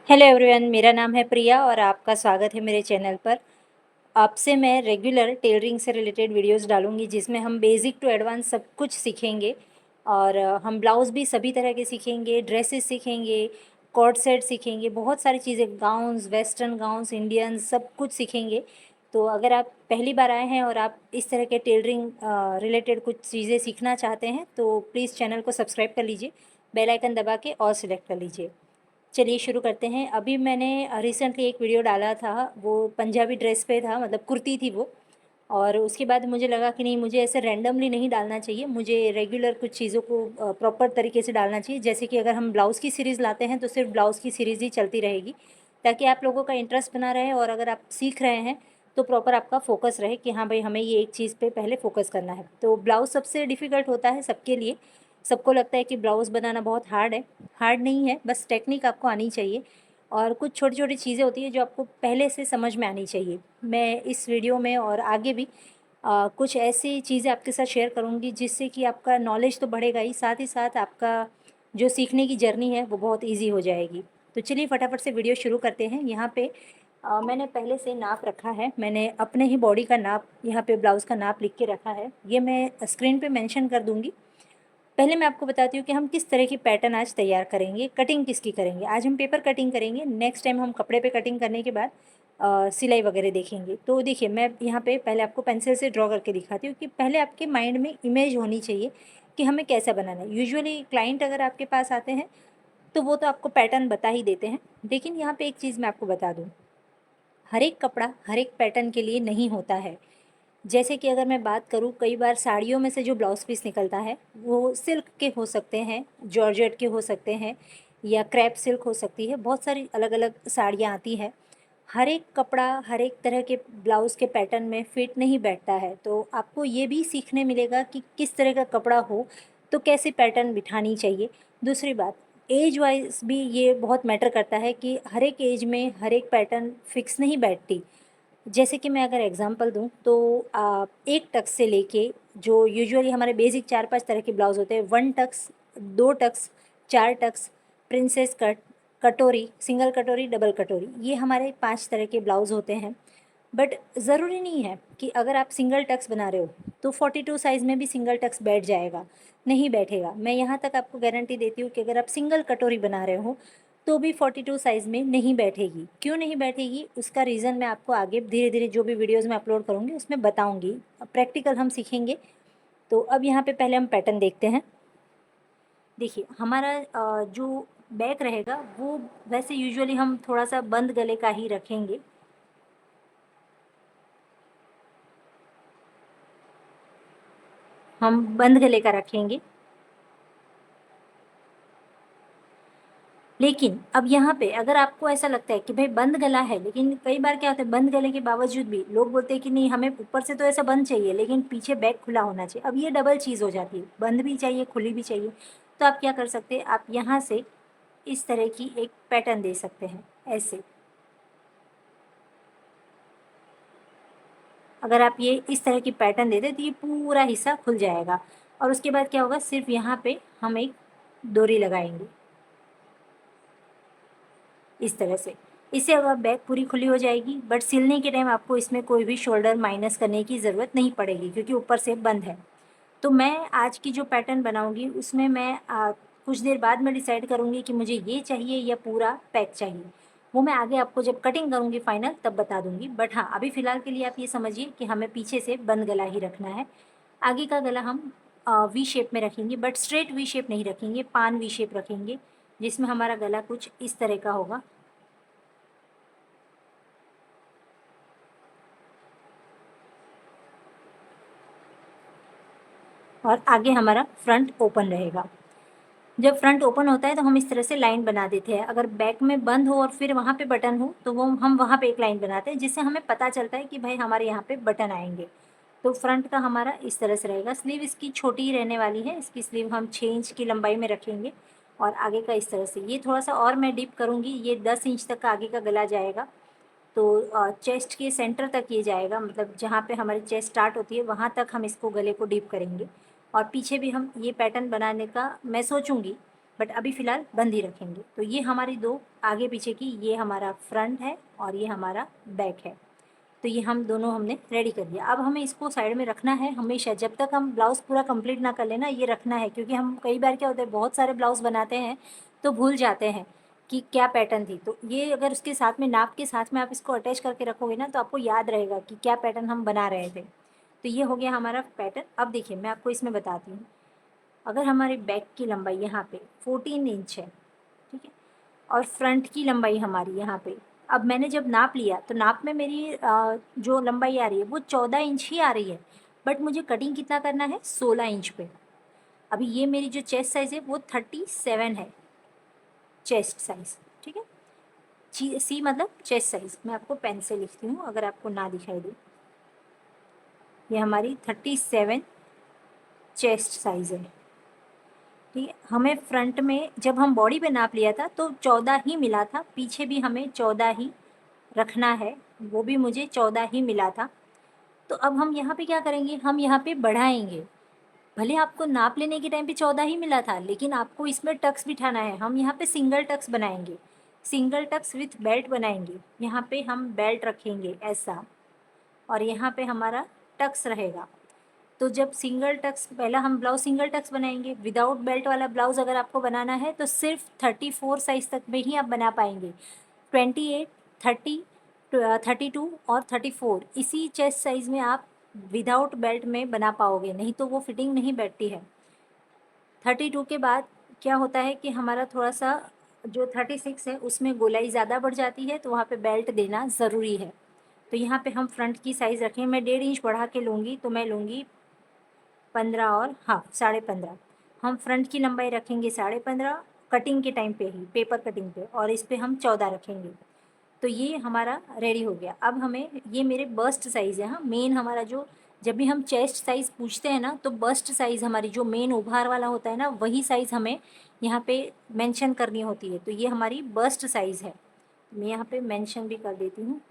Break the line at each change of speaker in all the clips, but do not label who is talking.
Hello everyone, मेरा नाम है प्रिया और आपका स्वागत है मेरे चैनल पर। आपसे मैं रेगुलर टेलरिंग से रिलेटेड वीडियोस डालूंगी जिसमें हम बेसिक टू एडवांस सब कुछ सीखेंगे। और हम ब्लाउज़ भी सभी तरह के सीखेंगे, ड्रेसेस सीखेंगे, कॉर्ड सेट सीखेंगे, बहुत सारी चीज़ें, गाउन्स, वेस्टर्न गाउन्स, इंडियन, सब कुछ सीखेंगे। तो अगर आप पहली बार आए हैं और आप इस तरह के टेलरिंग रिलेटेड कुछ चीज़ें सीखना चाहते हैं तो प्लीज़ चैनल को सब्सक्राइब कर लीजिए, बेल आइकन दबा के और सिलेक्ट कर लीजिए। चलिए शुरू करते हैं। अभी मैंने रिसेंटली एक वीडियो डाला था, वो पंजाबी ड्रेस पे था, मतलब कुर्ती थी वो। और उसके बाद मुझे लगा कि नहीं, मुझे ऐसे रैंडमली नहीं डालना चाहिए, मुझे रेगुलर कुछ चीज़ों को प्रॉपर तरीके से डालना चाहिए। जैसे कि अगर हम ब्लाउज़ की सीरीज़ लाते हैं तो सिर्फ ब्लाउज़ की सीरीज़ ही चलती रहेगी, ताकि आप लोगों का इंटरेस्ट बना रहे। और अगर आप सीख रहे हैं तो प्रॉपर आपका फोकस रहे कि हाँ भाई, हमें ये एक चीज़ पे पहले फोकस करना है। तो ब्लाउज़ सबसे डिफ़िकल्ट होता है सबके लिए। सबको लगता है कि ब्लाउज़ बनाना बहुत हार्ड है। हार्ड नहीं है, बस टेक्निक आपको आनी चाहिए और कुछ छोटी छोटी चीज़ें होती हैं जो आपको पहले से समझ में आनी चाहिए। मैं इस वीडियो में और आगे भी कुछ ऐसी चीज़ें आपके साथ शेयर करूँगी जिससे कि आपका नॉलेज तो बढ़ेगा ही साथ आपका जो सीखने की जर्नी है वो बहुत ईजी हो जाएगी। तो चलिए फटाफट से वीडियो शुरू करते हैं। यहाँ पे मैंने पहले से नाप रखा है, मैंने अपने ही बॉडी का नाप यहाँ पे ब्लाउज़ का नाप लिख के रखा है, ये मैं स्क्रीन पे मेंशन कर दूँगी। पहले मैं आपको बताती हूँ कि हम किस तरह की पैटर्न आज तैयार करेंगे, कटिंग किसकी करेंगे। आज हम पेपर कटिंग करेंगे, नेक्स्ट टाइम हम कपड़े पे कटिंग करने के बाद सिलाई वगैरह देखेंगे। तो देखिए, मैं यहाँ पे पहले आपको पेंसिल से ड्रॉ करके दिखाती हूँ कि पहले आपके माइंड में इमेज होनी चाहिए कि हमें कैसा बनाना है। यूजुअली क्लाइंट अगर आपके पास आते हैं तो वो तो आपको पैटर्न बता ही देते हैं, लेकिन यहाँ पे एक चीज़ मैं आपको बता दूँ, हर एक कपड़ा हर एक पैटर्न के लिए नहीं होता है। जैसे कि अगर मैं बात करूँ, कई बार साड़ियों में से जो ब्लाउज़ पीस निकलता है वो सिल्क के हो सकते हैं, जॉर्जेट के हो सकते हैं, या क्रैप सिल्क हो सकती है। बहुत सारी अलग अलग साड़ियाँ आती हैं। हर एक कपड़ा हर एक तरह के ब्लाउज़ के पैटर्न में फ़िट नहीं बैठता है। तो आपको ये भी सीखने मिलेगा कि किस तरह का कपड़ा हो तो कैसे पैटर्न बिठानी चाहिए। दूसरी बात, एज वाइज भी ये बहुत मैटर करता है कि हर एक एज में हर एक पैटर्न फिक्स नहीं बैठती। जैसे कि मैं अगर एग्जांपल दूँ तो एक टक्स से लेके, जो यूजुअली हमारे बेसिक 4-5 तरह के ब्लाउज़ होते हैं, 1 tucks, 2 tucks, 4 tucks, princess cut, कटोरी, सिंगल कटोरी, डबल कटोरी, ये हमारे 5 तरह के ब्लाउज़ होते हैं। बट ज़रूरी नहीं है कि अगर आप सिंगल टक्स बना रहे हो तो 42 साइज़ में भी सिंगल टक्स बैठ जाएगा, नहीं बैठेगा। मैं यहाँ तक आपको गारंटी देती हूँ कि अगर आप सिंगल कटोरी बना रहे हो तो भी 42 साइज़ में नहीं बैठेगी। क्यों नहीं बैठेगी, उसका रीज़न मैं आपको आगे धीरे धीरे जो भी वीडियोज़ मैं अपलोड करूँगी उसमें बताऊँगी। प्रैक्टिकल हम सीखेंगे। तो अब यहाँ पे पहले हम पैटर्न देखते हैं। देखिए, हमारा जो बैक रहेगा वो वैसे यूजुअली हम थोड़ा सा बंद गले का ही रखेंगे। हम बंद गले का रखेंगे। लेकिन अब यहाँ पे अगर आपको ऐसा लगता है कि भाई बंद गला है, लेकिन कई बार क्या होता है, बंद गले के बावजूद भी लोग बोलते हैं कि नहीं, हमें ऊपर से तो ऐसा बंद चाहिए लेकिन पीछे बैक खुला होना चाहिए। अब ये डबल चीज़ हो जाती है, बंद भी चाहिए, खुली भी चाहिए। तो आप क्या कर सकते हैं, आप यहाँ से इस तरह की एक पैटर्न दे सकते हैं, ऐसे। अगर आप ये इस तरह की पैटर्न दे दें तो ये पूरा हिस्सा खुल जाएगा। और उसके बाद क्या होगा, सिर्फ यहाँ पे हम एक डोरी लगाएंगे इस तरह से। इससे अब बैक पूरी खुली हो जाएगी, बट सिलने के टाइम आपको इसमें कोई भी शोल्डर माइनस करने की ज़रूरत नहीं पड़ेगी क्योंकि ऊपर से बंद है। तो मैं आज की जो पैटर्न बनाऊंगी उसमें मैं कुछ देर बाद में डिसाइड करूंगी कि मुझे ये चाहिए या पूरा पैक चाहिए। वो मैं आगे आपको जब कटिंग करूंगी फाइनल तब बता दूंगी। बट हाँ, अभी फ़िलहाल के लिए आप ये समझिए कि हमें पीछे से बंद गला ही रखना है। आगे का गला हम वी शेप में रखेंगे, बट स्ट्रेट वी शेप नहीं रखेंगे, पान वी शेप रखेंगे, जिसमें हमारा गला कुछ इस तरह का होगा। और आगे हमारा फ्रंट ओपन रहेगा। जब फ्रंट ओपन होता है तो हम इस तरह से लाइन बना देते हैं। अगर बैक में बंद हो और फिर वहाँ पे बटन हो तो वो हम वहाँ पे एक लाइन बनाते हैं, जिससे हमें पता चलता है कि भाई हमारे यहाँ पे बटन आएंगे। तो फ्रंट का हमारा इस तरह से रहेगा। स्लीव इसकी छोटी ही रहने वाली है, इसकी स्लीव हम 6 इंच की लंबाई में रखेंगे। और आगे का इस तरह से, ये थोड़ा सा और मैं डीप करूँगी, ये 10 इंच तक का आगे का गला जाएगा। तो चेस्ट के सेंटर तक ये जाएगा, मतलब जहाँ पे हमारी चेस्ट स्टार्ट होती है वहाँ तक हम इसको गले को डीप करेंगे। और पीछे भी हम ये पैटर्न बनाने का मैं सोचूंगी बट अभी फ़िलहाल बंद ही रखेंगे। तो ये हमारी दो आगे पीछे की, ये हमारा फ्रंट है और ये हमारा बैक है। तो ये हम दोनों हमने रेडी कर दिया। अब हमें इसको साइड में रखना है हमेशा, जब तक हम ब्लाउज़ पूरा कंप्लीट ना कर लेना, ये रखना है, क्योंकि हम कई बार क्या होता है बहुत सारे ब्लाउज़ बनाते हैं तो भूल जाते हैं कि क्या पैटर्न थी। तो ये अगर उसके साथ में नाप के साथ में आप इसको अटैच करके रखोगे ना, तो आपको याद रहेगा कि क्या पैटर्न हम बना रहे थे। तो ये हो गया हमारा पैटर्न। अब देखिए मैं आपको इसमें बताती हूँ। अगर हमारी बैक की लंबाई यहाँ पे 14 इंच है, ठीक है, और फ्रंट की लंबाई हमारी यहाँ पे, अब मैंने जब नाप लिया तो नाप में मेरी जो लंबाई आ रही है वो 14 इंच ही आ रही है, बट मुझे कटिंग कितना करना है, 16 इंच पे। अभी ये मेरी जो चेस्ट साइज़ है वो 37 है, चेस्ट साइज़, ठीक है। सी मतलब चेस्ट साइज़। मैं आपको पेन से लिखती हूँ अगर आपको ना दिखाई दे। ये हमारी 37 चेस्ट साइज़ है, ठीक है। हमें फ्रंट में जब हम बॉडी पे नाप लिया था तो 14 ही मिला था, पीछे भी हमें 14 ही रखना है, वो भी मुझे 14 ही मिला था। तो अब हम यहाँ पे क्या करेंगे, हम यहाँ पे बढ़ाएंगे। भले आपको नाप लेने के टाइम पे 14 ही मिला था, लेकिन आपको इसमें टक्स बिठाना है। हम यहाँ पे सिंगल टक्स बनाएंगे, सिंगल टक्स विथ बेल्ट बनाएंगे। यहाँ पे हम बेल्ट रखेंगे ऐसा, और यहाँ पे हमारा टक्स रहेगा। तो जब सिंगल टक्स, पहला हम ब्लाउज सिंगल टक्स बनाएंगे। विदाउट बेल्ट वाला ब्लाउज अगर आपको बनाना है तो सिर्फ 34 साइज़ तक में ही आप बना पाएंगे। 28, 30, 32 और 34 इसी चेस्ट साइज़ में आप विदाउट बेल्ट में बना पाओगे, नहीं तो वो फिटिंग नहीं बैठती है। 32 के बाद क्या होता है कि हमारा थोड़ा सा जो 36 है उसमें गोलाई ज़्यादा बढ़ जाती है, तो वहाँ पे बेल्ट देना ज़रूरी है। तो यहाँ पे हम फ्रंट की साइज़ रखें, मैं 1.5 इंच बढ़ा के लूँगी, तो मैं लूँगी 15 और हाफ 15.5। हम फ्रंट की लंबाई रखेंगे 15.5 कटिंग के टाइम पे ही, पेपर कटिंग पे, और इस पे हम 14 रखेंगे। तो ये हमारा रेडी हो गया। अब हमें, ये मेरे बस्ट साइज़ है, हाँ मेन हमारा जो, जब भी हम चेस्ट साइज़ पूछते हैं ना, तो बस्ट साइज़ हमारी जो मेन उभार वाला होता है ना, वही साइज़ हमें यहाँ पे मेंशन करनी होती है। तो ये हमारी बस्ट साइज़ है, मैं यहाँ पे मेंशन भी कर देती हूँ,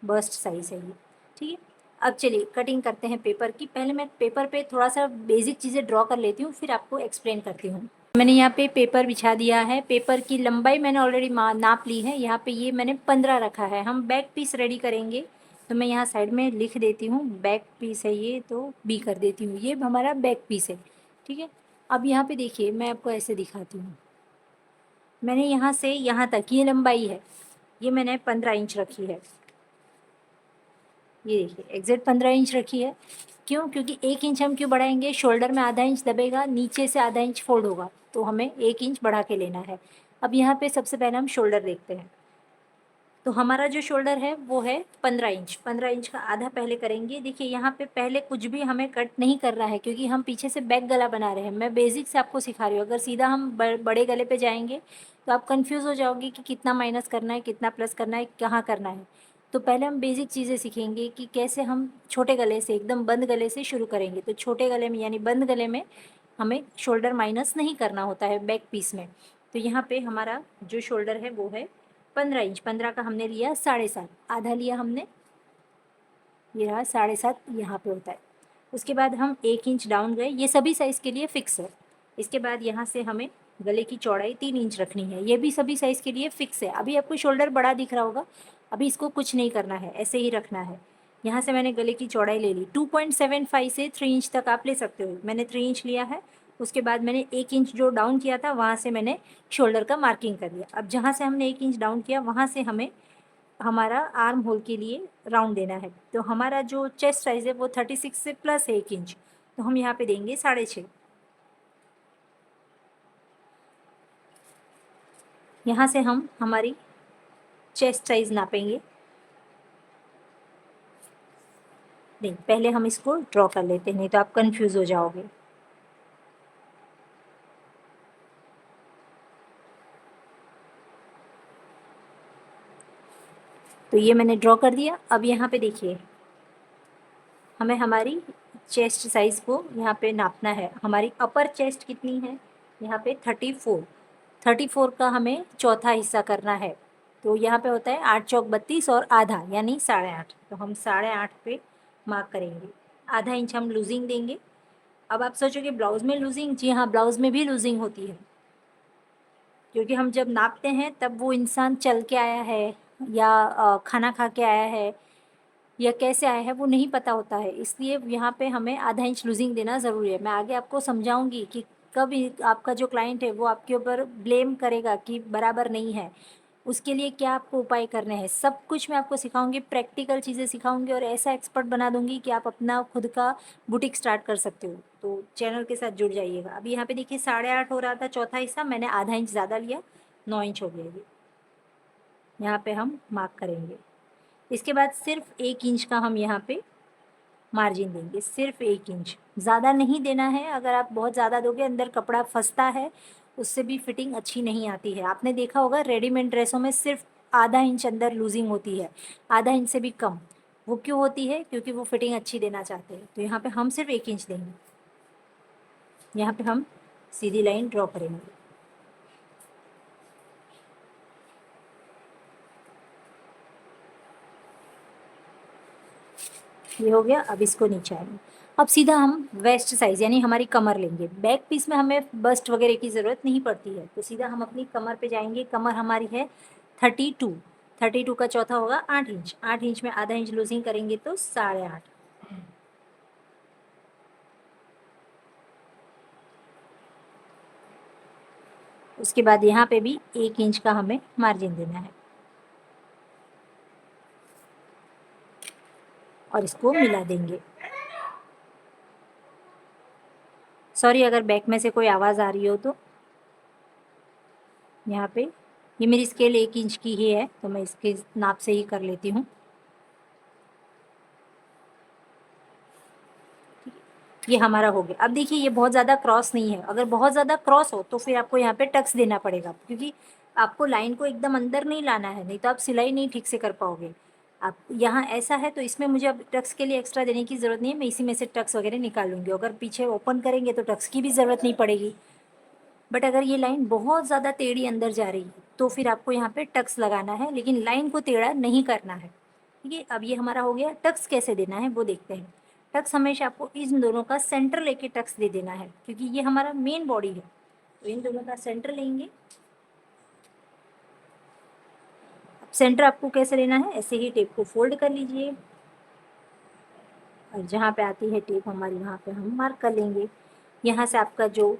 बस्ट साइज़ है ये, ठीक है। अब चलिए कटिंग करते हैं पेपर की। पहले मैं पेपर पे थोड़ा सा बेसिक चीज़ें ड्रॉ कर लेती हूँ, फिर आपको एक्सप्लेन करती हूँ। मैंने यहाँ पे पेपर बिछा दिया है। पेपर की लंबाई मैंने ऑलरेडी नाप ली है। यहाँ पे ये मैंने 15 रखा है। हम बैक पीस रेडी करेंगे, तो मैं यहाँ साइड में लिख देती हूँ, बैक पीस है ये, तो बी कर देती हूँ, ये हमारा बैक पीस है, ठीक है। अब यहाँ पे देखिए मैं आपको ऐसे दिखाती हूँ। मैंने यहाँ से यहाँ तक ये लंबाई है, ये मैंने 15 इंच रखी है। ये देखिए एग्जैक्ट 15 इंच रखी है। क्यों? क्योंकि 1 इंच हम क्यों बढ़ाएंगे, शोल्डर में आधा इंच दबेगा, नीचे से आधा इंच फोल्ड होगा, तो हमें 1 इंच बढ़ा के लेना है। अब यहाँ पे सबसे पहले हम शोल्डर देखते हैं। तो हमारा जो शोल्डर है वो है 15 इंच। 15 इंच का आधा पहले करेंगे। देखिए यहाँ पे पहले कुछ भी हमें कट नहीं करना है, क्योंकि हम पीछे से बैक गला बना रहे हैं। मैं बेसिक से आपको सिखा रही हूँ। अगर सीधा हम बड़े गले पे जाएंगे तो आप कंफ्यूज हो जाओगे कि कितना माइनस करना है, कितना प्लस करना है, कहाँ करना है। तो पहले हम बेसिक चीज़ें सीखेंगे कि कैसे हम छोटे गले से, एकदम बंद गले से शुरू करेंगे। तो छोटे गले में यानी बंद गले में हमें शोल्डर माइनस नहीं करना होता है बैक पीस में। तो यहाँ पे हमारा जो शोल्डर है वो है 15 इंच। 15 का हमने लिया 7.5, आधा लिया हमने, ये रहा 7.5 यहाँ पे होता है। उसके बाद हम 1 इंच डाउन गए, ये सभी साइज़ के लिए फिक्स है। इसके बाद यहाँ से हमें गले की चौड़ाई 3 इंच रखनी है, ये भी सभी साइज़ के लिए फिक्स है। अभी आपको शोल्डर बड़ा दिख रहा होगा, अभी इसको कुछ नहीं करना है, ऐसे ही रखना है। यहाँ से मैंने गले की चौड़ाई ले ली 2.75 से 3 इंच तक आप ले सकते हो, मैंने 3 इंच लिया है। उसके बाद मैंने 1 इंच जो डाउन किया था वहाँ से मैंने शोल्डर का मार्किंग कर दिया। अब जहाँ से हमने 1 इंच डाउन किया वहाँ से हमें हमारा आर्म होल के लिए राउंड देना है। तो हमारा जो चेस्ट साइज़ है वो 36 से प्लस है 1 इंच, तो हम यहाँ पे देंगे 6.5। यहाँ से हम हमारी चेस्ट साइज़ नापेंगे। नहीं, पहले हम इसको ड्रॉ कर लेते हैं, नहीं तो आप कंफ्यूज हो जाओगे। तो ये मैंने ड्रॉ कर दिया। अब यहाँ पे देखिए हमें हमारी चेस्ट साइज़ को यहाँ पे नापना है। हमारी अपर चेस्ट कितनी है, यहाँ पे 34। 34 का हमें चौथा हिस्सा करना है। तो यहाँ पे होता है 8 चौक 32 और आधा यानी 8.5। तो हम 8.5 पे मार्क करेंगे, आधा इंच हम लूजिंग देंगे। अब आप सोचोगे ब्लाउज़ में लूजिंग, जी हाँ ब्लाउज़ में भी लूजिंग होती है। क्योंकि हम जब नापते हैं तब वो इंसान चल के आया है या खाना खा के आया है या कैसे आया है वो नहीं पता होता है, इसलिए यहाँ पे हमें आधा इंच लूजिंग देना ज़रूरी है। मैं आगे आपको समझाऊंगी कि कब आपका जो क्लाइंट है वो आपके ऊपर ब्लेम करेगा कि बराबर नहीं है, उसके लिए क्या आपको उपाय करने हैं, सब कुछ मैं आपको सिखाऊंगी, प्रैक्टिकल चीज़ें सिखाऊंगी और ऐसा एक्सपर्ट बना दूंगी कि आप अपना खुद का बुटीक स्टार्ट कर सकते हो। तो चैनल के साथ जुड़ जाइएगा। अभी यहाँ पे देखिए 8.5 हो रहा था चौथा हिस्सा, मैंने आधा इंच ज़्यादा लिया, 9 इंच हो गया ये। यहाँ पे हम मार्क करेंगे। इसके बाद सिर्फ 1 इंच का हम यहाँ पे मार्जिन देंगे, सिर्फ 1 इंच, ज़्यादा नहीं देना है। अगर आप बहुत ज़्यादा दोगे अंदर कपड़ा फंसता है, उससे भी फिटिंग अच्छी नहीं आती है। आपने देखा होगा रेडीमेड ड्रेसों में सिर्फ आधा इंच अंदर लूजिंग होती है, आधा इंच से भी कम। वो क्यों होती है? क्योंकि वो फिटिंग अच्छी देना चाहते हैं। तो यहाँ पे हम सिर्फ 1 इंच देंगे। यहाँ पे हम सीधी लाइन ड्रॉ करेंगे। ये हो गया। अब इसको नीचे आएंगे। अब सीधा हम वेस्ट साइज़ यानी हमारी कमर लेंगे। बैक पीस में हमें बस्ट वगैरह की ज़रूरत नहीं पड़ती है, तो सीधा हम अपनी कमर पे जाएंगे। कमर हमारी है 32, 32 का चौथा होगा 8 इंच। 8 इंच में आधा इंच लूजिंग करेंगे तो 8.5। उसके बाद यहाँ पे भी 1 इंच का हमें मार्जिन देना है और इसको मिला देंगे। सॉरी अगर बैक में से कोई आवाज़ आ रही हो तो। यहाँ पे ये मेरी स्केल 1 इंच की ही है, तो मैं इसके नाप से ही कर लेती हूँ। ये हमारा हो गया। अब देखिए ये बहुत ज़्यादा क्रॉस नहीं है, अगर बहुत ज़्यादा क्रॉस हो तो फिर आपको यहाँ पे टक्स देना पड़ेगा, क्योंकि आपको लाइन को एकदम अंदर नहीं लाना है, नहीं तो आप सिलाई नहीं ठीक से कर पाओगे। आप यहाँ ऐसा है तो इसमें मुझे अब टक्स के लिए एक्स्ट्रा देने की ज़रूरत नहीं है, मैं इसी में से टक्स वगैरह निकाल लूँगी। अगर पीछे ओपन करेंगे तो टक्स की भी ज़रूरत नहीं पड़ेगी। बट अगर ये लाइन बहुत ज़्यादा टेढ़ी अंदर जा रही है तो फिर आपको यहाँ पे टक्स लगाना है, लेकिन लाइन को टेढ़ा नहीं करना है। ठीक है, अब ये हमारा हो गया। टक्स कैसे देना है वो देखते हैं। टक्स हमेशा आपको इन दोनों का सेंटर लेके टक्स दे देना है, क्योंकि ये हमारा मेन बॉडी है। तो इन दोनों का सेंटर लेंगे। अब सेंटर आपको कैसे लेना है, ऐसे ही टेप को फोल्ड कर लीजिए और जहाँ पे आती है टेप हमारी वहाँ पे हम मार्क कर लेंगे। यहाँ से आपका जो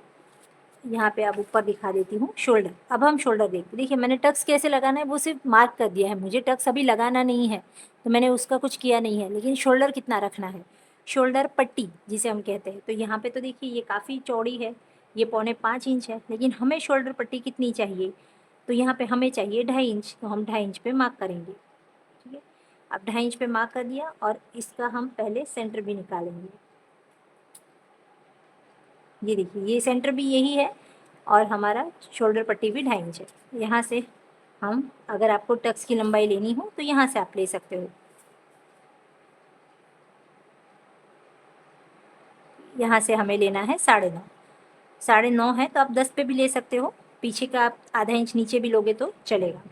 यहाँ पे अब ऊपर दिखा देती हूँ शोल्डर। अब हम शोल्डर देखते, देखिए मैंने टक्स कैसे लगाना है वो सिर्फ मार्क कर दिया है, मुझे टक्स अभी लगाना नहीं है तो मैंने उसका कुछ किया नहीं है। लेकिन शोल्डर कितना रखना है, शोल्डर पट्टी जिसे हम कहते हैं, तो यहाँ पे तो देखिए ये काफ़ी चौड़ी है, ये 4.25 इंच है, लेकिन हमें शोल्डर पट्टी कितनी चाहिए, तो यहाँ पे हमें चाहिए 2.5 इंच, तो हम 2.5 इंच पे मार्क करेंगे। ठीक है, अब 2.5 इंच पे मार्क कर दिया और इसका हम पहले सेंटर भी निकालेंगे। ये देखिए ये सेंटर भी यही है और हमारा शोल्डर पट्टी भी 2.5 इंच है। यहाँ से हम, अगर आपको टक्स की लंबाई लेनी हो तो यहाँ से आप ले सकते हो। यहाँ से हमें लेना है 9.5, 9.5 है तो आप 10 पे भी ले सकते हो, पीछे का आप आधा इंच नीचे भी लोगे तो चलेगा।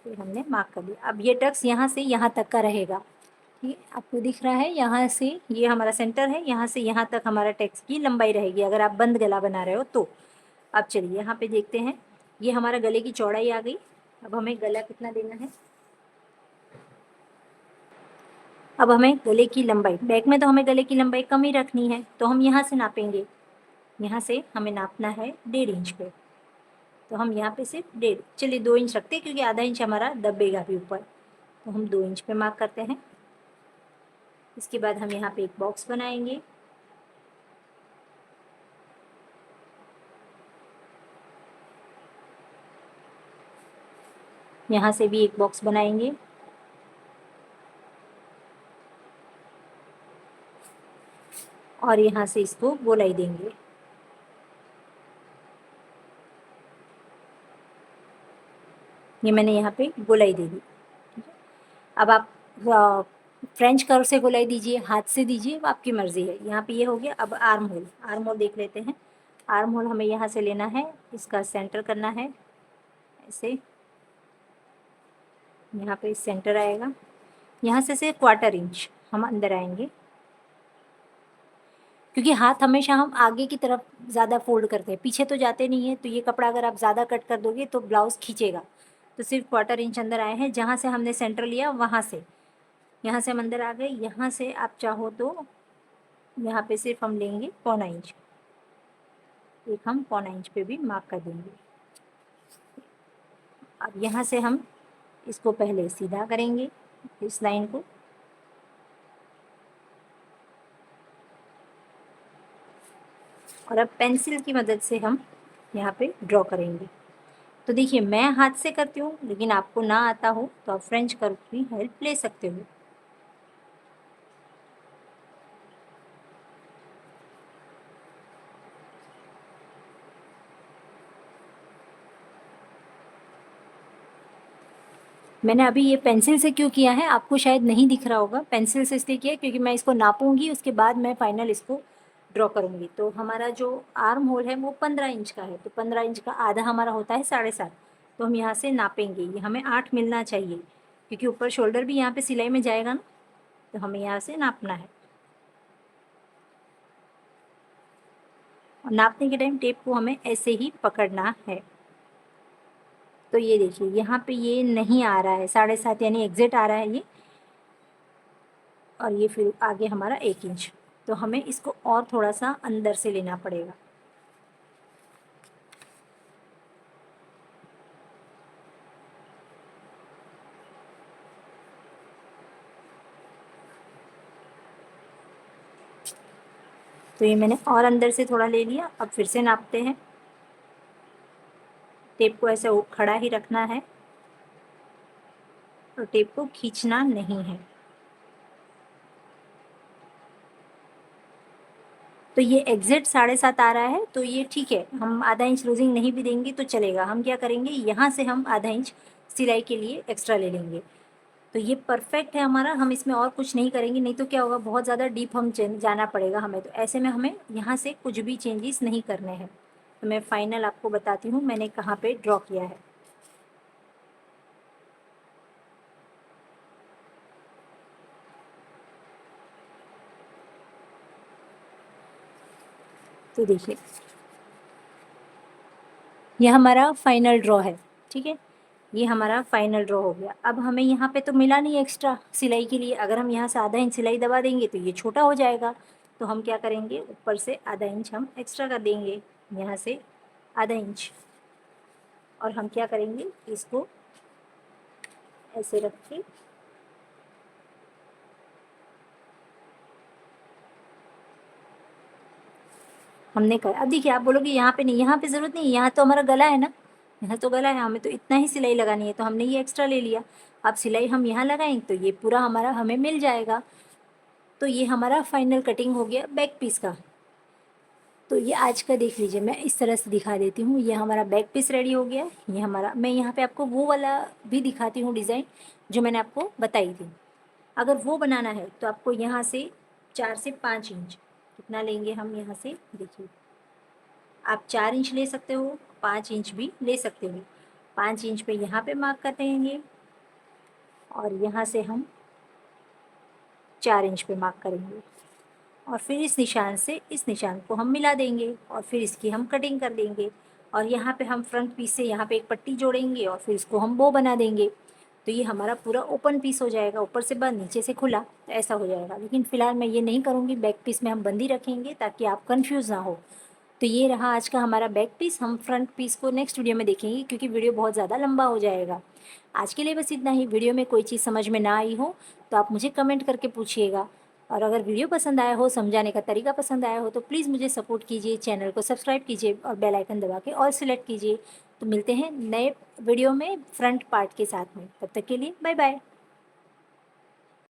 फिर हमने मार्क कर दिया। अब ये टक्स यहाँ से यहाँ तक का रहेगा। ये आपको दिख रहा है, यहाँ से ये हमारा सेंटर है, यहाँ से यहाँ तक हमारा टक्स की लंबाई रहेगी अगर आप बंद गला बना रहे हो तो। अब चलिए यहाँ पे देखते हैं, ये हमारा गले की चौड़ाई आ गई। अब हमें गला कितना देना है, अब हमें गले की लंबाई, बैक में तो हमें गले की लंबाई कम ही रखनी है, तो हम यहाँ से नापेंगे। यहाँ से हमें नापना है 1.5 इंच पे, तो हम यहाँ पे सिर्फ 1.5, चलिए 2 इंच रखते हैं क्योंकि आधा इंच हमारा दबेगा भी ऊपर, तो हम 2 इंच पे मार्क करते हैं। इसके बाद हम यहाँ पे एक बॉक्स बनाएंगे। यहाँ से भी एक बॉक्स बनाएंगे और यहाँ से इसको गोलाई देंगे। ये मैंने यहाँ पे गोलाई दे दी। ठीक है, अब आप फ्रेंच कर्व से गोलाई दीजिए, हाथ से दीजिए, वो आपकी मर्ज़ी है। यहाँ पे ये हो गया। अब आर्म होल, आर्म होल देख लेते हैं। आर्म होल हमें यहाँ से लेना है, इसका सेंटर करना है ऐसे, यहाँ पे सेंटर आएगा। यहाँ से 1/4 इंच हम अंदर आएंगे, क्योंकि हाथ हमेशा हम आगे की तरफ ज़्यादा फोल्ड करते हैं, पीछे तो जाते नहीं है, तो ये कपड़ा अगर आप ज़्यादा कट कर दोगे तो ब्लाउज़ खींचेगा। तो सिर्फ 1/4 इंच अंदर आए हैं, जहाँ से हमने सेंटर लिया वहाँ से, यहाँ से हम अंदर आ गए। यहाँ से आप चाहो तो यहाँ पे सिर्फ हम लेंगे 1/4 इंच, एक हम 1/4 इंच पे भी मार्क कर देंगे। अब यहाँ से हम इसको पहले सीधा करेंगे इस लाइन को, और अब पेंसिल की मदद से हम यहाँ पे ड्रॉ करेंगे। तो देखिए मैं हाथ से करती हूँ, लेकिन आपको ना आता हो तो आप फ्रेंच कर्व की हेल्प ले सकते हो। मैंने अभी ये पेंसिल से क्यों किया है, आपको शायद नहीं दिख रहा होगा। पेंसिल से इसलिए किया है क्योंकि मैं इसको नापूंगी, उसके बाद मैं फाइनल इसको ड्रॉ करूँगी। तो हमारा जो आर्म होल है वो 15 इंच का है, तो 15 इंच का आधा हमारा होता है 7.5। तो हम यहाँ से नापेंगे, ये हमें 8 मिलना चाहिए, क्योंकि ऊपर शोल्डर भी यहाँ पे सिलाई में जाएगा ना, तो हमें यहाँ से नापना है। और नापने के टाइम टेप को हमें ऐसे ही पकड़ना है। तो ये देखिए यहाँ पे ये नहीं आ रहा है 7.5, यानी एग्जैक्ट आ रहा है ये, और ये फिर आगे हमारा 1 इंच। तो हमें इसको और थोड़ा सा अंदर से लेना पड़ेगा। तो ये मैंने और अंदर से थोड़ा ले लिया। अब फिर से नापते हैं, टेप को ऐसे खड़ा ही रखना है और टेप को खींचना नहीं है। तो ये एग्जैक्ट 7.5 आ रहा है, तो ये ठीक है, हम आधा इंच लूजिंग नहीं भी देंगे तो चलेगा। हम क्या करेंगे, यहाँ से हम आधा इंच सिलाई के लिए एक्स्ट्रा ले लेंगे। तो ये परफेक्ट है हमारा, हम इसमें और कुछ नहीं करेंगे, नहीं तो क्या होगा, बहुत ज़्यादा डीप हम जाना पड़ेगा हमें। तो ऐसे में हमें यहाँ से कुछ भी चेंजेस नहीं करने हैं। तो मैं फाइनल आपको बताती हूँ मैंने कहाँ पे ड्रॉ किया है। तो देखिए ये हमारा फाइनल ड्रॉ है, ठीक है, ये हमारा फाइनल ड्रॉ हो गया। अब हमें यहाँ पे तो मिला नहीं एक्स्ट्रा सिलाई के लिए, अगर हम यहाँ से आधा इंच सिलाई दबा देंगे तो ये छोटा हो जाएगा। तो हम क्या करेंगे, ऊपर से आधा इंच हम एक्स्ट्रा कर देंगे, यहाँ से आधा इंच। और हम क्या करेंगे, इसको ऐसे रख के हमने कर, अब देखिए आप बोलोगे यहाँ पे नहीं, यहाँ पे ज़रूरत नहीं, यहाँ तो हमारा गला है ना, यहाँ तो गला है, हमें तो इतना ही सिलाई लगानी है, तो हमने ये एक्स्ट्रा ले लिया। अब सिलाई हम यहाँ लगाएंगे तो ये पूरा हमारा हमें मिल जाएगा। तो ये हमारा फाइनल कटिंग हो गया बैक पीस का। तो ये आज का देख लीजिए, मैं इस तरह से दिखा देती हूँ। ये हमारा बैक पीस रेडी हो गया। ये हमारा, मैं यहाँ पे आपको वो वाला भी दिखाती हूँ डिज़ाइन जो मैंने आपको बताई थी। अगर वो बनाना है तो आपको यहाँ से 4 से 5 इंच कितना लेंगे हम, यहाँ से देखिए आप 4 इंच ले सकते हो, 5 इंच भी ले सकते हो। 5 इंच पे यहाँ पे मार्क कर देंगे और यहाँ से हम 4 इंच पे मार्क करेंगे, और फिर इस निशान से इस निशान को हम मिला देंगे और फिर इसकी हम कटिंग कर देंगे। और यहाँ पे हम फ्रंट पीस से यहाँ पे एक पट्टी जोड़ेंगे और फिर इसको हम बो बना देंगे। तो ये हमारा पूरा ओपन पीस हो जाएगा, ऊपर से बंद नीचे से खुला, तो ऐसा हो जाएगा। लेकिन फ़िलहाल मैं ये नहीं करूँगी, बैक पीस में हम बंदी रखेंगे ताकि आप कन्फ्यूज़ ना हो। तो ये रहा आज का हमारा बैक पीस। हम फ्रंट पीस को नेक्स्ट वीडियो में देखेंगे, क्योंकि वीडियो बहुत ज़्यादा लंबा हो जाएगा। आज के लिए बस इतना ही। वीडियो में कोई चीज़ समझ में ना आई हो तो आप मुझे कमेंट करके पूछिएगा, और अगर वीडियो पसंद आया हो, समझाने का तरीका पसंद आया हो, तो प्लीज़ मुझे सपोर्ट कीजिए, चैनल को सब्सक्राइब कीजिए और बेल आइकन दबा के ऑल सेलेक्ट कीजिए। तो मिलते हैं नए वीडियो में फ्रंट पार्ट के साथ में, तब तक के लिए बाय बाय।